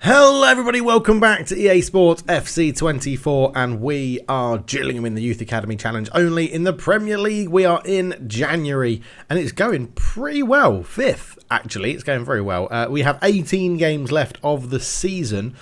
Hello everybody, welcome back to EA Sports FC 24 and we are Gillingham in the Youth Academy Challenge only in the Premier League. We are in January and it's going pretty well. 5th actually, it's going very well. We have 18 games left of the season.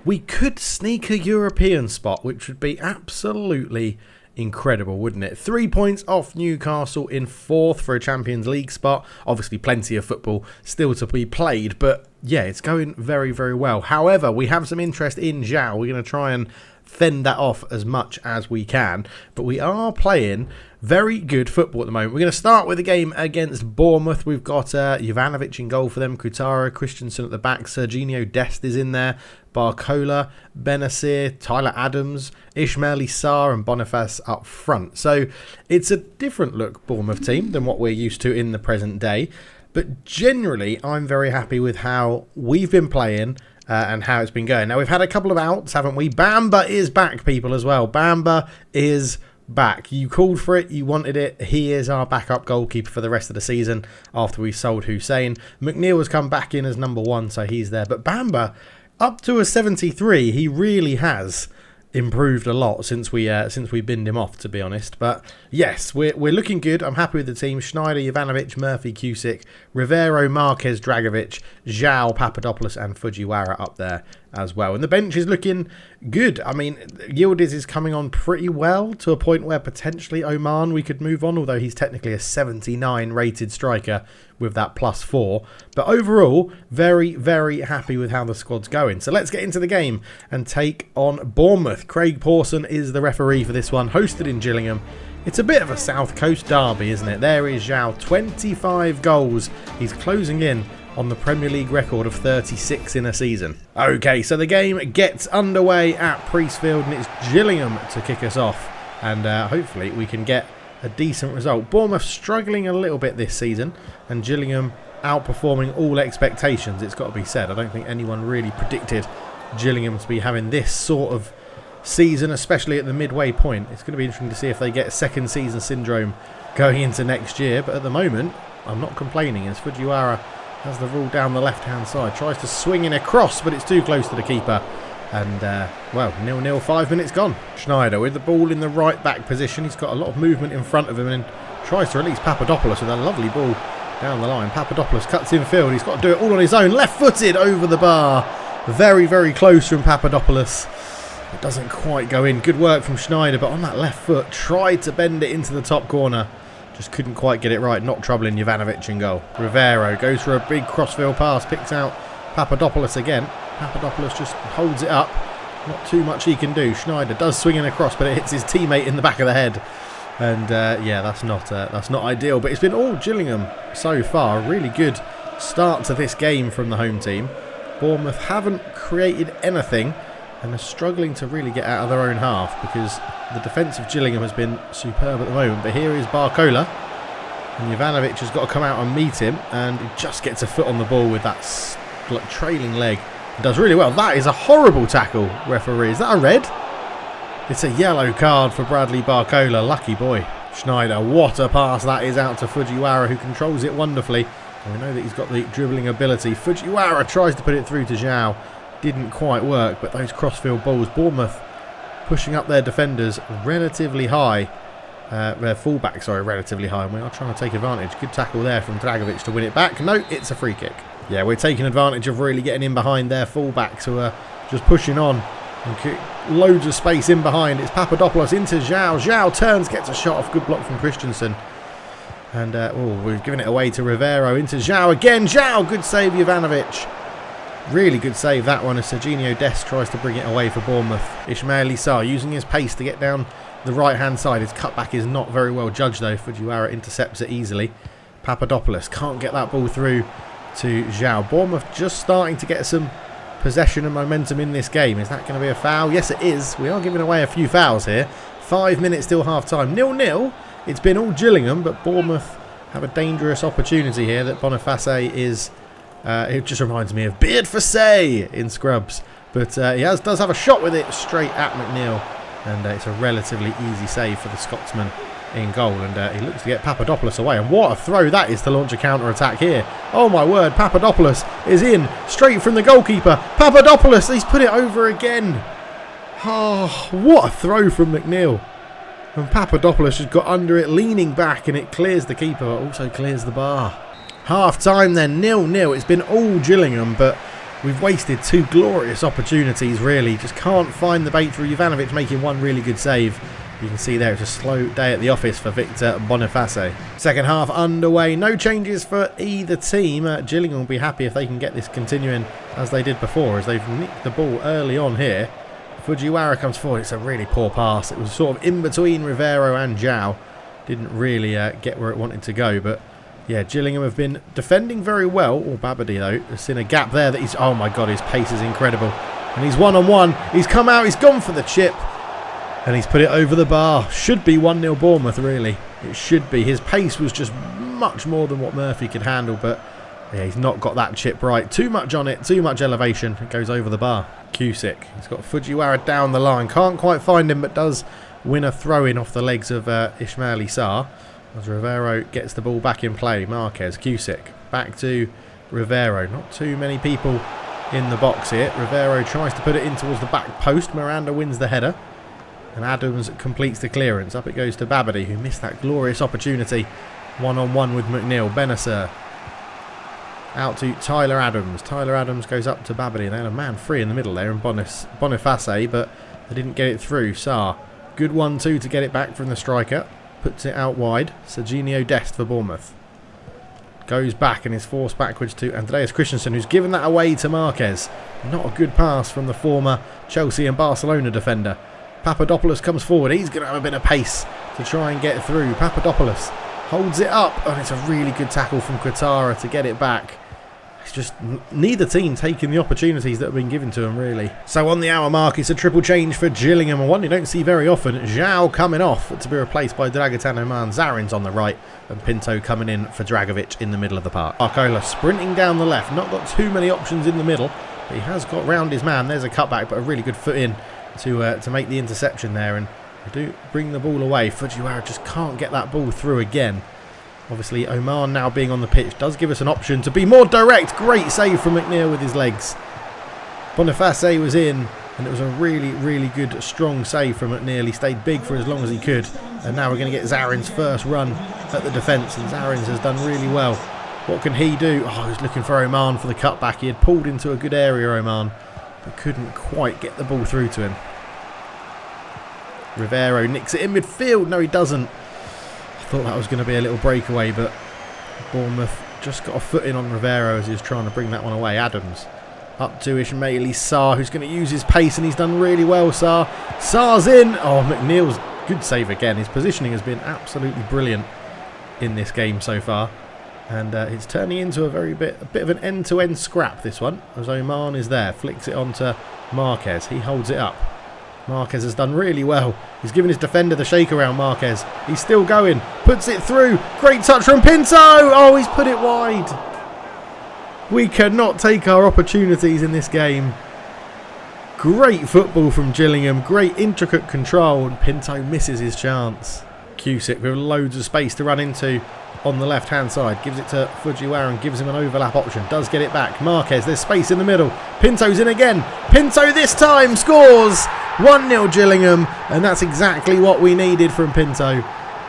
We could sneak a European spot, which would be absolutely incredible, wouldn't it? 3 points off Newcastle in 4th for a Champions League spot. Obviously plenty of football still to be played, but yeah, it's going very, very well. However, we have some interest in Zhao. We're going to try and fend that off as much as we can, but we are playing very good football at the moment. We're going to start with a game against Bournemouth. We've got Jovanovic in goal for them, Kutara, Christensen at the back, Serginho Dest is in there, Barcola, Benazir, Tyler Adams, Ismail Issar and Boniface up front. So it's a different look Bournemouth team than what we're used to in the present day. But generally, I'm very happy with how we've been playing and how it's been going. Now, we've had a couple of outs, haven't we? Bamba is back, people, as well. Bamba is back. You called for it. You wanted it. He is our backup goalkeeper for the rest of the season after we sold Hussein. McNeil has come back in as number 1, so he's there. But Bamba, up to a 73, he really has improved a lot since we binned him off, to be honest. But yes, we're looking good. I'm happy with the team. Schneider, Jovanovic, Murphy, Cusick, Rivero, Marquez, Dragovic, Zhao, Papadopoulos and Fujiwara up there as well. And the bench is looking good. I mean, Yildiz is coming on pretty well to a point where potentially Oman we could move on, although he's technically a 79 rated striker with that +4. But overall, very, very happy with how the squad's going. So let's get into the game and take on Bournemouth. Craig Pawson is the referee for this one, hosted in Gillingham. It's a bit of a South Coast derby, isn't it? There is Zhao, 25 goals. He's closing in on the Premier League record of 36 in a season. Okay, so the game gets underway at Priestfield and it's Gillingham to kick us off. And hopefully we can get a decent result. Bournemouth struggling a little bit this season and Gillingham outperforming all expectations, it's got to be said. I don't think anyone really predicted Gillingham to be having this sort of season, especially at the midway point. It's going to be interesting to see if they get second season syndrome going into next year. But at the moment, I'm not complaining as Fujiwara has the rule down the left-hand side. Tries to swing in across, but it's too close to the keeper. And, well, 0-0, 5 minutes gone. Schneider with the ball in the right-back position. He's got a lot of movement in front of him and tries to release Papadopoulos with a lovely ball down the line. Papadopoulos cuts in field. He's got to do it all on his own. Left-footed over the bar. Very, very close from Papadopoulos. It doesn't quite go in. Good work from Schneider, but on that left foot, tried to bend it into the top corner. Just couldn't quite get it right. Not troubling Jovanovic in goal. Rivero goes for a big crossfield pass. Picks out Papadopoulos again. Papadopoulos just holds it up. Not too much he can do. Schneider does swing in across, but it hits his teammate in the back of the head. And yeah, that's not ideal. But it's been all Gillingham so far. Really good start to this game from the home team. Bournemouth haven't created anything and are struggling to really get out of their own half because the defence of Gillingham has been superb at the moment. But here is Barcola, and Jovanovic has got to come out and meet him, and he just gets a foot on the ball with that trailing leg. He does really well. That is a horrible tackle, referee. Is that a red? It's a yellow card for Bradley Barcola. Lucky boy. Schneider, what a pass that is out to Fujiwara, who controls it wonderfully. And we know that he's got the dribbling ability. Fujiwara tries to put it through to Zhao. Didn't quite work, but those crossfield balls, Bournemouth pushing up their defenders relatively high, their fullback, sorry, relatively high, and we are trying to take advantage. Good tackle there from Dragovic to win it back. No, it's a free kick. Yeah, we're taking advantage of really getting in behind their fullbacks who are just pushing on and loads of space in behind. It's Papadopoulos into Zhao. Zhao turns, gets a shot off. Good block from Christensen. And we're giving it away to Rivero into Zhao again. Zhao, good save, Jovanovic. Really good save that one as Serginho Dest tries to bring it away for Bournemouth. Ismail Issar using his pace to get down the right hand side. His cutback is not very well judged though. Fujiwara intercepts it easily. Papadopoulos can't get that ball through to Zhao. Bournemouth just starting to get some possession and momentum in this game. Is that going to be a foul? Yes it is. We are giving away a few fouls here. 5 minutes till half time. 0-0. It's been all Gillingham, but Bournemouth have a dangerous opportunity here that Boniface is... it just reminds me of Beard for Say in Scrubs. But he does have a shot with it straight at McNeil. And it's a relatively easy save for the Scotsman in goal, and he looks to get Papadopoulos away. And what a throw that is to launch a counter-attack here. Oh my word, Papadopoulos is in, straight from the goalkeeper. Papadopoulos, he's put it over again. Oh, what a throw from McNeil. And Papadopoulos has got under it, leaning back, and it clears the keeper, but also clears the bar. Half-time then, 0-0. It's been all Gillingham, but we've wasted two glorious opportunities, really. Just can't find the breakthrough. Jovanovic making one really good save. You can see there it's a slow day at the office for Victor Boniface. Second half underway. No changes for either team. Gillingham will be happy if they can get this continuing as they did before, as they've nicked the ball early on here. Fujiwara comes forward. It's a really poor pass. It was sort of in between Rivero and Zhao. Didn't really get where it wanted to go, but yeah, Gillingham have been defending very well. Oh, Babadi, though, has seen a gap there that he's... Oh, my God, his pace is incredible. And he's one-on-one. He's come out. He's gone for the chip. And he's put it over the bar. Should be 1-0 Bournemouth, really. It should be. His pace was just much more than what Murphy could handle. But yeah, he's not got that chip right. Too much on it. Too much elevation. It goes over the bar. Cusick. He's got Fujiwara down the line. Can't quite find him, but does win a throw-in off the legs of Ismail Issar. As Rivero gets the ball back in play. Marquez, Cusick, back to Rivero. Not too many people in the box here. Rivero tries to put it in towards the back post. Miranda wins the header. And Adams completes the clearance. Up it goes to Babadi, who missed that glorious opportunity. One-on-one with McNeil. Benacer out to Tyler Adams. Tyler Adams goes up to Babadi. They had a man free in the middle there, and Boniface, but they didn't get it through. Sarr. Good 1-2 to get it back from the striker. Puts it out wide. Serginho Dest for Bournemouth. Goes back and is forced backwards to Andreas Christensen, who's given that away to Marquez. Not a good pass from the former Chelsea and Barcelona defender. Papadopoulos comes forward. He's going to have a bit of pace to try and get through. Papadopoulos holds it up, and it's a really good tackle from Quatara to get it back. It's just neither team taking the opportunities that have been given to them, really. So on the hour mark, it's a triple change for Gillingham, and one you don't see very often. Zhao coming off to be replaced by Dragatan Oman. Zarin's on the right, and Pinto coming in for Dragovic in the middle of the park. Arcola sprinting down the left. Not got too many options in the middle, but he has got round his man. There's a cutback, but a really good foot in to make the interception there, and they do bring the ball away. Fujiwara just can't get that ball through again. Obviously, Oman now being on the pitch does give us an option to be more direct. Great save from McNeil with his legs. Boniface was in, and it was a really, really good, strong save from McNeil. He stayed big for as long as he could. And now we're going to get Zarin's first run at the defence, and Zarin's has done really well. What can he do? Oh, he's looking for Oman for the cutback. He had pulled into a good area, Oman, but couldn't quite get the ball through to him. Rivero nicks it in midfield. No, he doesn't. I thought that was going to be a little breakaway, but Bournemouth just got a foot in on Rivero as he was trying to bring that one away. Adams up to Ismail Issar, who's going to use his pace, and he's done really well. Sarr's in. Oh, McNeil's good save again. His positioning has been absolutely brilliant in this game so far, and it's turning into a bit of an end-to-end scrap, this one, as Oman is there, flicks it onto Marquez. He holds it up. Marquez has done really well. He's given his defender the shake around. Marquez. He's still going. Puts it through. Great touch from Pinto. Oh, he's put it wide. We cannot take our opportunities in this game. Great football from Gillingham. Great intricate control. And Pinto misses his chance. Cusick with loads of space to run into on the left-hand side. Gives it to Fujiwara and gives him an overlap option. Does get it back. Marquez, there's space in the middle. Pinto's in again. Pinto this time scores. 1-0 Gillingham, and that's exactly what we needed from Pinto.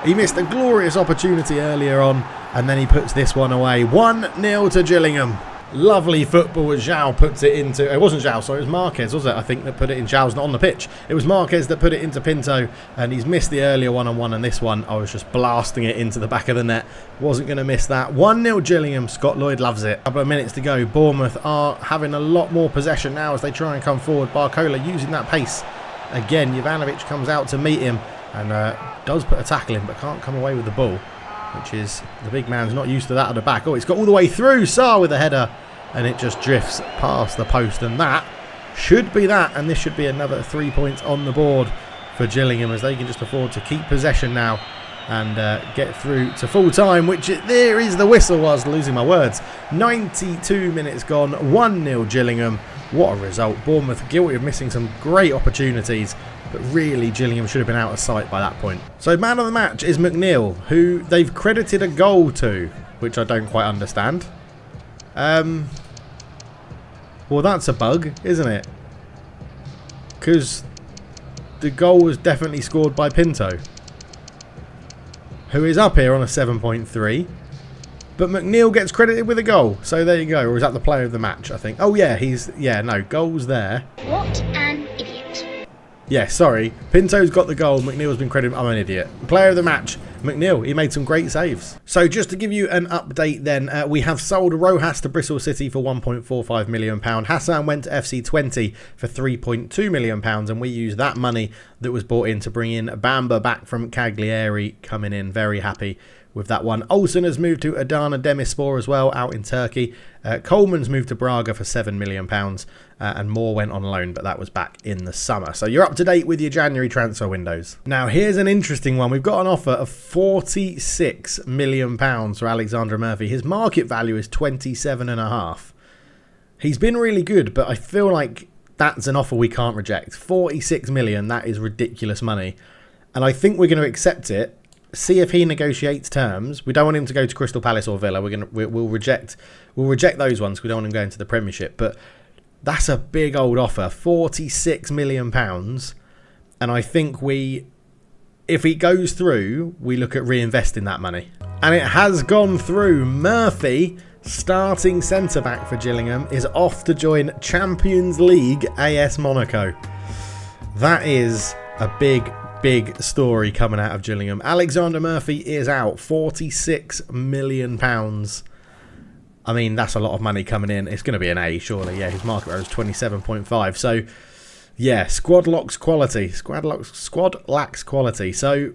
He missed a glorious opportunity earlier on, and then he puts this one away. 1-0 to Gillingham. Lovely football as Zhao puts it into... It wasn't Zhao, sorry, it was Marquez, was it? I think that put it in. Zhao's not on the pitch. It was Marquez that put it into Pinto, and he's missed the earlier one-on-one, and this one, I was just blasting it into the back of the net. Wasn't going to miss that. 1-0 Gillingham. Scott Lloyd loves it. A couple of minutes to go. Bournemouth are having a lot more possession now as they try and come forward. Barcola using that pace. Again, Jovanovic comes out to meet him and does put a tackle in, but can't come away with the ball, which is, the big man's not used to that at the back. Oh, it's got all the way through. Sarr with a header, and it just drifts past the post, and that should be that, and this should be another 3 points on the board for Gillingham, as they can just afford to keep possession now and get through to full time, which there is the whistle. I was losing my words. 92 minutes gone, 1-0 Gillingham. What a result. Bournemouth guilty of missing some great opportunities, but really Gillingham should have been out of sight by that point. So man of the match is McNeil, who they've credited a goal to, which I don't quite understand. Well, that's a bug, isn't it? Because the goal was definitely scored by Pinto, who is up here on a 7.3. But McNeil gets credited with a goal. So there you go. Or is that the player of the match, I think? Oh, yeah. No, goals there. What an idiot. Yeah, sorry. Pinto's got the goal. McNeil's been credited. I'm an idiot. Player of the match, McNeil. He made some great saves. So just to give you an update then, we have sold Rojas to Bristol City for £1.45 million. Hassan went to FC20 for £3.2 million. And we used that money that was brought in to bring in Bamba back from Cagliari, coming in. Very happy with that one. Olsen has moved to Adana Demirspor as well, out in Turkey. Coleman's moved to Braga for £7 million. And Moore went on loan, but that was back in the summer. So you're up to date with your January transfer windows. Now, here's an interesting one. We've got an offer of £46 million for Alexander Murphy. His market value is 27.5. He's been really good, but I feel like that's an offer we can't reject. 46 million, that is ridiculous money. And I think we're going to accept it. See if he negotiates terms. We don't want him to go to Crystal Palace or Villa. We'll reject those ones. We don't want him going to the Premiership. But that's a big old offer, £46 million. And I think if he goes through, we look at reinvesting that money. And it has gone through. Murphy, starting centre-back for Gillingham, is off to join Champions League AS Monaco. That is a big story coming out of Gillingham. Alexander Murphy is out. £46 million. I mean, that's a lot of money coming in. It's going to be an A, surely. Yeah, his market value is 27.5. So, yeah, squad lacks quality. Squad lacks quality. So,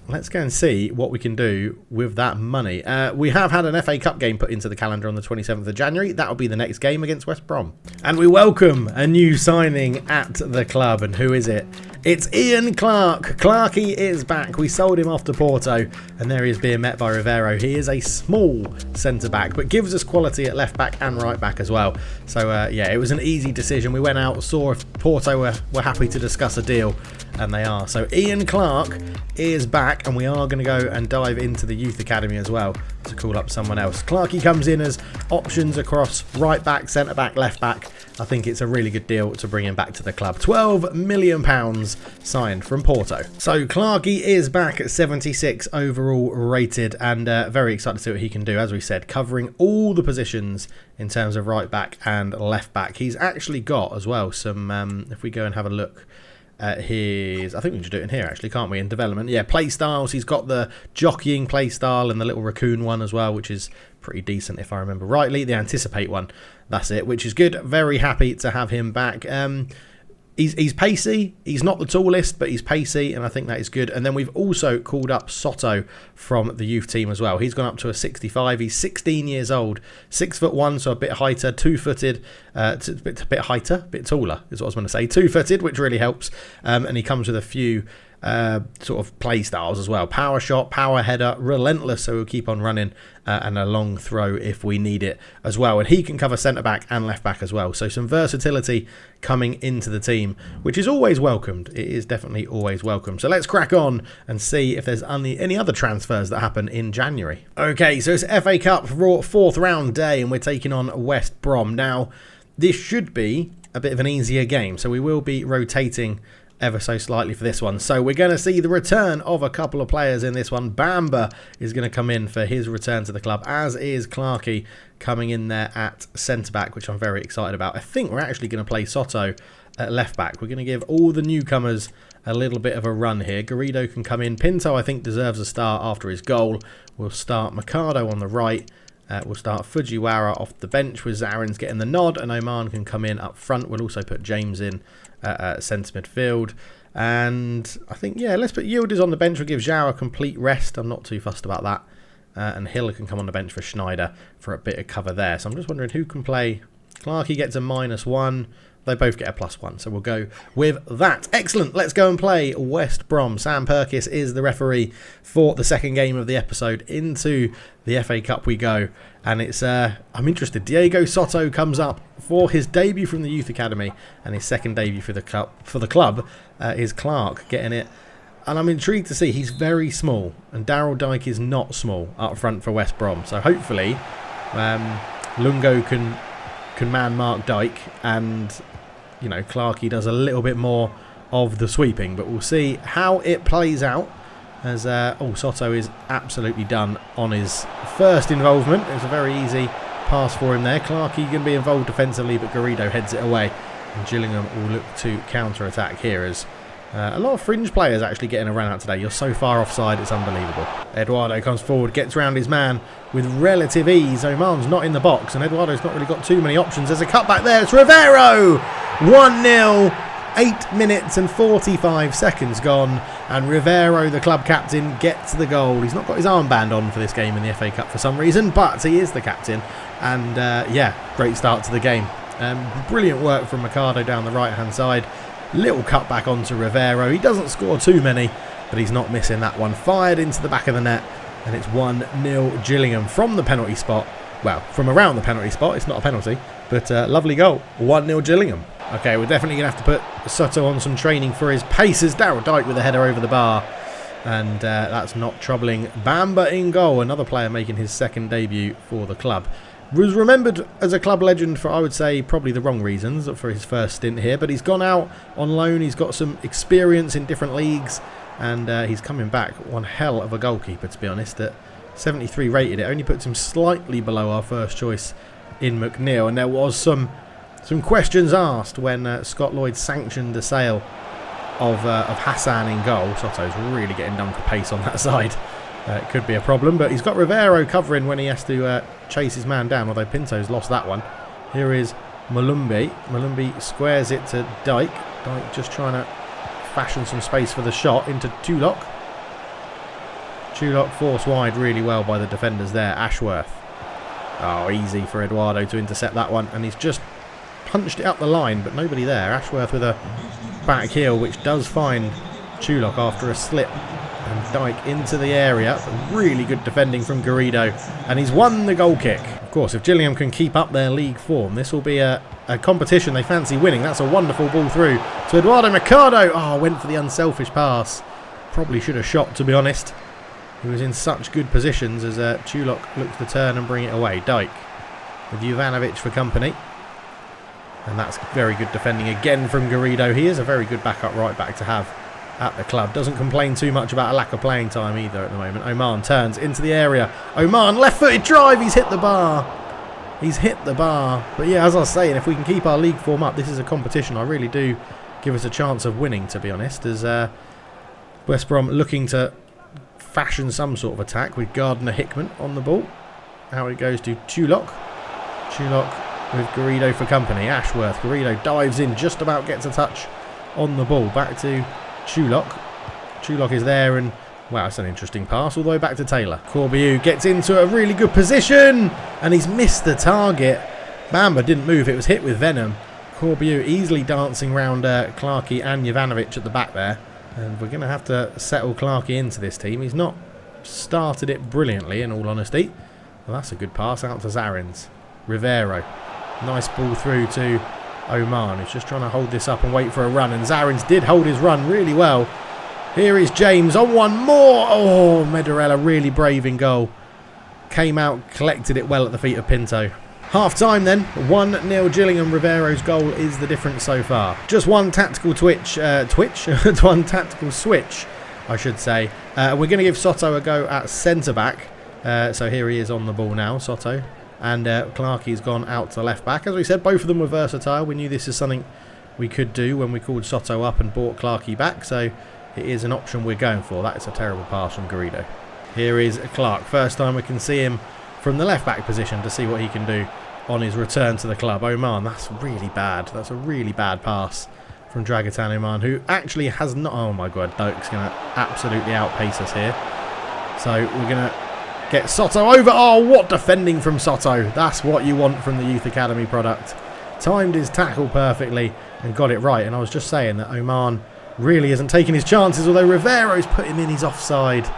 let's go and see what we can do with that money. We have had an FA Cup game put into the calendar on the 27th of January. That'll be the next game against West Brom. And we welcome a new signing at the club. And who is it? It's Ian Clark. Clarky is back. We sold him off to Porto, and there he is being met by Rivero. He is a small centre-back, but gives us quality at left-back and right-back as well. So, yeah, it was an easy decision. We went out, saw if Porto were happy to discuss a deal, and they are. So Ian Clark is back, and we are going to go and dive into the Youth Academy as well to call up someone else. Clarky comes in as options across right-back, centre-back, left-back. I think it's a really good deal to bring him back to the club. £12 million signed from Porto. So Clarky is back at 76 overall rated, and very excited to see what he can do. As we said, covering all the positions in terms of right back and left back. He's actually got as well some, if we go and have a look at his, I think we should do it in here actually, can't we, in development. Yeah, play styles. He's got the jockeying play style and the little raccoon one as well, which is pretty decent if I remember rightly. The anticipate one, that's it, which is good. Very happy to have him back. He's pacey. He's not the tallest, but he's pacey, and I think that is good. And then we've also called up Soto from the youth team as well. He's gone up to a 65. He's 16 years old, 6'1", so a bit heighter, 2-footed, a bit taller is what I was going to say. 2-footed, which really helps. And he comes with a few sort of play styles as well. Power shot, power header, relentless, so we'll keep on running, and a long throw if we need it as well. And he can cover centre back and left back as well. So some versatility coming into the team, which is always welcomed. It is definitely always welcome. So let's crack on and see if there's any other transfers that happen in January. Okay, so it's FA Cup fourth round day, and we're taking on West Brom. Now, this should be a bit of an easier game, so we will be rotating ever so slightly for this one. So we're going to see the return of a couple of players in this one. Bamba is going to come in for his return to the club, as is Clarky coming in there at centre-back, which I'm very excited about. I think we're actually going to play Soto at left-back. We're going to give all the newcomers a little bit of a run here. Garrido can come in. Pinto, I think, deserves a start after his goal. We'll start Mikado on the right. We'll start Fujiwara off the bench with Zarin's getting the nod, and Oman can come in up front. We'll also put James in centre midfield. And I think, yeah, let's put Yildiz on the bench. We'll give Zhao a complete rest. I'm not too fussed about that. And Hill can come on the bench for Schneider for a bit of cover there. So I'm just wondering who can play. Clarky gets a -1. they both get a +1, so we'll go with that. Excellent. Let's go and play West Brom. Sam Purkis is the referee for the second game of the episode. Into the FA Cup we go, and it's I'm interested. Diego Soto comes up for his debut from the youth academy, and his second debut for the club is Clark getting it. And I'm intrigued to see, he's very small, and Daryl Dyke is not small up front for West Brom. So hopefully Lungo can man mark Dyke, and you know, Clarkey does a little bit more of the sweeping. But we'll see how it plays out, as Soto is absolutely done on his first involvement. It was a very easy pass for him there. Clarkey going to be involved defensively, but Garrido heads it away, and Gillingham will look to counter-attack here, as a lot of fringe players actually getting a run out today. You're so far offside, it's unbelievable. Eduardo comes forward, gets round his man with relative ease. Oman's not in the box, and Eduardo's not really got too many options. There's a cutback there. It's Rivero! 1-0. 8 minutes and 45 seconds gone, and Rivero, the club captain, gets the goal. He's not got his armband on for this game in the FA Cup for some reason, but he is the captain. And yeah, great start to the game. Brilliant work from Mercado down the right-hand side. Little cut back onto Rivero. He doesn't score too many, but he's not missing that one. Fired into the back of the net, and it's 1-0 Gillingham from the penalty spot. Well, from around the penalty spot. It's not a penalty, but lovely goal. 1-0 Gillingham. Okay, we're definitely going to have to put Soto on some training for his paces. Daryl Dyke with a header over the bar, and that's not troubling. Bamba in goal, another player making his second debut for the club. Was remembered as a club legend for, I would say, probably the wrong reasons for his first stint here, but he's gone out on loan. He's got some experience in different leagues, and he's coming back. One hell of a goalkeeper, to be honest. At 73 rated, it only puts him slightly below our first choice in McNeil, and there was some questions asked when Scott Lloyd sanctioned the sale of Hassan in goal. Soto's really getting done for pace on that side. It could be a problem, but he's got Rivero covering when he has to chase his man down, although Pinto's lost that one. Here is Malumbi. Malumbi squares it to Dyke. Dyke just trying to fashion some space for the shot into Tulok. Tulok forced wide really well by the defenders there. Ashworth. Oh, easy for Eduardo to intercept that one, and he's just punched it up the line, but nobody there. Ashworth with a back heel, which does find Tulok after a slip. And Dyke into the area. Really good defending from Garrido. And he's won the goal kick. Of course, if Gillingham can keep up their league form, this will be a competition they fancy winning. That's a wonderful ball through to Eduardo Mercado. Oh, went for the unselfish pass. Probably should have shot, to be honest. He was in such good positions as Tulok looks to turn and bring it away. Dyke with Jovanovic for company. And that's very good defending again from Garrido. He is a very good backup right back to have at the club. Doesn't complain too much about a lack of playing time either at the moment. Oman turns into the area. Oman, left-footed drive. He's hit the bar. He's hit the bar. But yeah, as I was saying, if we can keep our league form up, this is a competition I really do give us a chance of winning, to be honest, as West Brom looking to fashion some sort of attack with Gardner Hickman on the ball. Out it goes to Tulok. Tulok with Garrido for company. Ashworth. Garrido dives in, just about gets a touch on the ball. Back to Tulok. Tulok is there, and wow, it's an interesting pass all the way back to Taylor. Corbiou gets into a really good position, and he's missed the target. Bamba didn't move, it was hit with venom. Corbiou easily dancing round Clarkey and Jovanovic at the back there, and we're going to have to settle Clarkey into this team. He's not started it brilliantly, in all honesty. Well, that's a good pass out to Zarins. Rivero, nice ball through to Oman. He's just trying to hold this up and wait for a run, and Zarins did hold his run really well. Here is James on one more. Oh, Medarella really brave in goal. Came out, collected it well at the feet of Pinto. Half time then, 1-0 Gillingham. Rivero's goal is the difference so far. Just one tactical one tactical switch, I should say. We're going to give Soto a go at centre back. So here he is on the ball now, Soto. And Clarkey's gone out to left back. As we said, both of them were versatile. We knew this is something we could do when we called Soto up and brought Clarkey back. So it is an option we're going for. That is a terrible pass from Garrido. Here is Clark. First time we can see him from the left back position to see what he can do on his return to the club. Oman, that's really bad. That's a really bad pass from Dragutin Oman, who actually has not... Oh my god, Doak's going to absolutely outpace us here. So we're going to get Soto over. Oh, what defending from Soto. That's what you want from the Youth Academy product. timed his tackle perfectly and got it right. And I was just saying that Oman really isn't taking his chances, although Rivero's put him in. He's offside.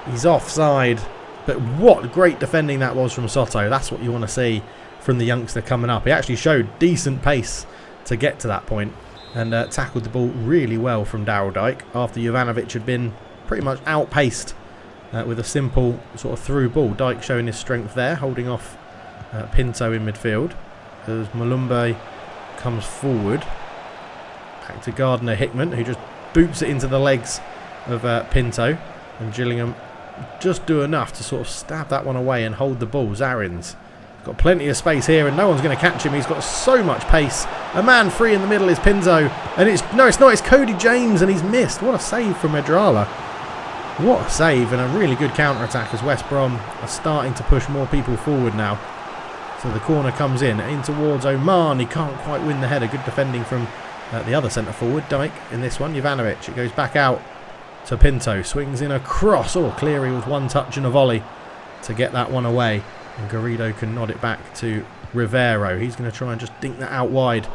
He's offside. But what great defending that was from Soto. That's what you want to see from the youngster coming up. He actually showed decent pace to get to that point and tackled the ball really well from Daryl Dike after Jovanovic had been pretty much outpaced with a simple sort of through ball. Dike showing his strength there, holding off Pinto in midfield as Malumbe comes forward. Back to Gardner Hickman, who just boots it into the legs of Pinto, and Gillingham just do enough to sort of stab that one away and hold the ball. Zarin's got plenty of space here and no one's going to catch him. He's got so much pace. A man free in the middle is Pinto, and it's not, it's Cody James, and he's missed. What a save from Edrala. What a save, and a really good counter-attack as West Brom are starting to push more people forward now. So the corner comes in towards Oman. He can't quite win the header. Good defending from the other centre forward, Dike, in this one. Jovanovic, it goes back out to Pinto. Swings in a cross. Oh, Cleary with one touch and a volley to get that one away. And Garrido can nod it back to Rivero. He's going to try and just dink that out wide,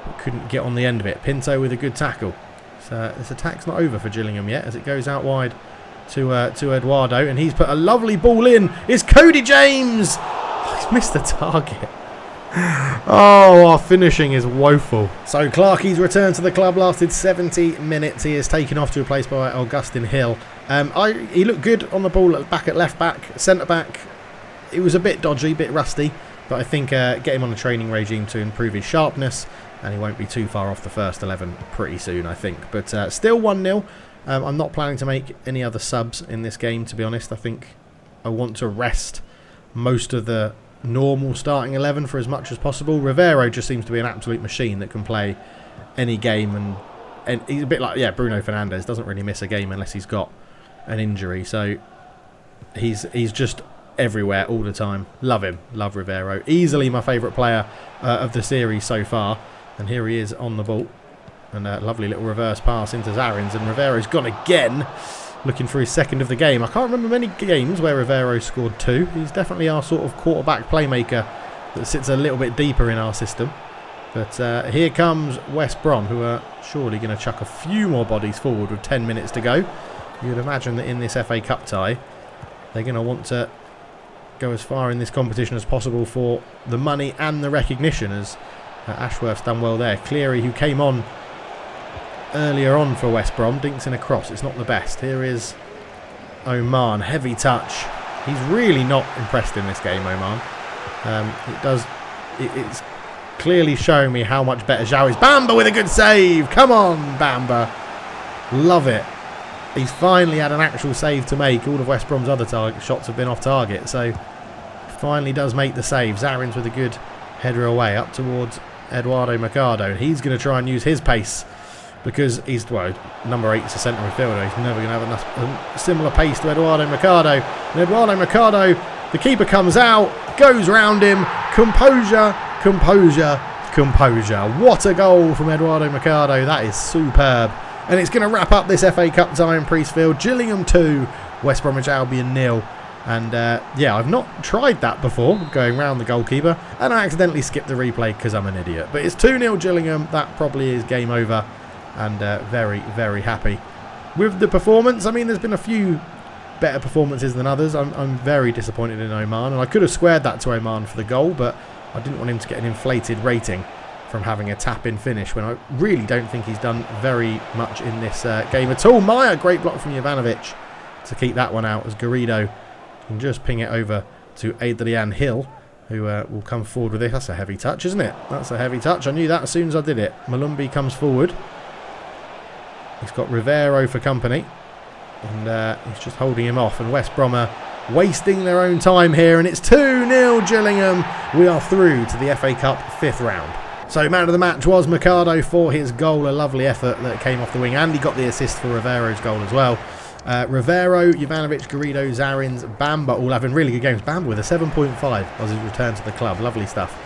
but couldn't get on the end of it. Pinto with a good tackle. So this attack's not over for Gillingham yet as it goes out wide to Eduardo, and he's put a lovely ball in. It's Cody James. Oh, he's missed the target. Oh, our finishing is woeful. So Clarkey's return to the club lasted 70 minutes. He is taken off to be replaced by Augustin Hill. He looked good on the ball back at left back, centre back. It was a bit dodgy, a bit rusty, but I think get him on a training regime to improve his sharpness, and he won't be too far off the first 11 pretty soon, I think. But still 1-0. I'm not planning to make any other subs in this game, to be honest. I think I want to rest most of the normal starting 11 for as much as possible. Rivero just seems to be an absolute machine that can play any game, and he's a bit like Bruno Fernandes. Doesn't really miss a game unless he's got an injury. So he's just everywhere all the time. Love him. Love Rivero. Easily my favourite player of the series so far. And here he is on the ball. And a lovely little reverse pass into Zarin's, and Rivero's gone again, looking for his second of the game. I can't remember many games where Rivero scored 2. He's definitely our sort of quarterback playmaker that sits a little bit deeper in our system. But here comes West Brom, who are surely going to chuck a few more bodies forward with 10 minutes to go. You would imagine that in this FA Cup tie, they're going to want to go as far in this competition as possible for the money and the recognition, as Ashworth's done well there. Cleary, who came on earlier on for West Brom, dinks in a cross. It's not the best. Here is Oman. Heavy touch. He's really not impressed in this game, Oman. It's clearly showing me how much better Zhao is. Bamba with a good save. Come on, Bamba. Love it. He's finally had an actual save to make. All of West Brom's other shots have been off target, so finally does make the save. Zarin's with a good header away up towards Eduardo Mercado, and he's going to try and use his pace, because he's, well, number 8 is a centre midfielder. He's never going to have enough similar pace to Eduardo Mercado. And Eduardo Mercado, the keeper comes out, goes round him. Composure, composure, composure. What a goal from Eduardo Mercado. That is superb. And it's going to wrap up this FA Cup tie in Priestfield. Gillingham 2, West Bromwich Albion 0. And I've not tried that before, going round the goalkeeper, and I accidentally skipped the replay because I'm an idiot. But it's 2-0 Gillingham. That probably is game over. And very, very happy with the performance. I mean, there's been a few better performances than others. I'm very disappointed in Oman, and I could have squared that to Oman for the goal, but I didn't want him to get an inflated rating from having a tap-in finish, when I really don't think he's done very much in this game at all. Maya, great block from Jovanovic to keep that one out, as Garrido can just ping it over to Adrian Hill, who will come forward with this. That's a heavy touch, isn't it? That's a heavy touch. I knew that as soon as I did it. Malumbi comes forward. He's got Rivero for company, and he's just holding him off. And West Brom are wasting their own time here, and it's 2-0 Gillingham. We are through to the FA Cup 5th round. So man of the match was Mercado for his goal. A lovely effort that came off the wing, and he got the assist for Rivero's goal as well. Rivero, Jovanovic, Garrido, Zarin's, Bamba all having really good games. Bamba with a 7.5 as his return to the club. Lovely stuff.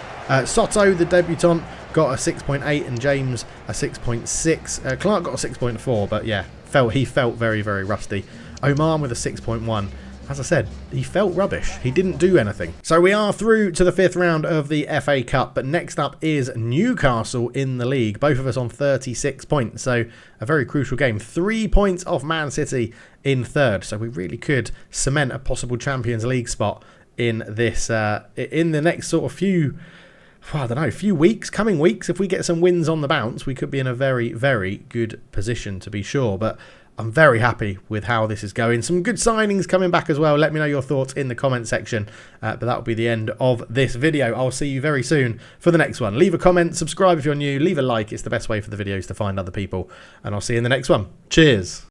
Soto, the debutant, got a 6.8, and James a 6.6. Clark got a 6.4, but yeah, he felt very, very rusty. Oman with a 6.1, as I said, he felt rubbish. He didn't do anything. So we are through to the 5th round of the FA Cup, but next up is Newcastle in the league. Both of us on 36 points, so a very crucial game. 3 points off Man City in 3rd, so we really could cement a possible Champions League spot in this in the next sort of few weeks, coming weeks. If we get some wins on the bounce, we could be in a very, very good position to be sure. But I'm very happy with how this is going. Some good signings coming back as well. Let me know your thoughts in the comment section. But that will be the end of this video. I'll see you very soon for the next one. Leave a comment, subscribe if you're new, leave a like. It's the best way for the videos to find other people. And I'll see you in the next one. Cheers.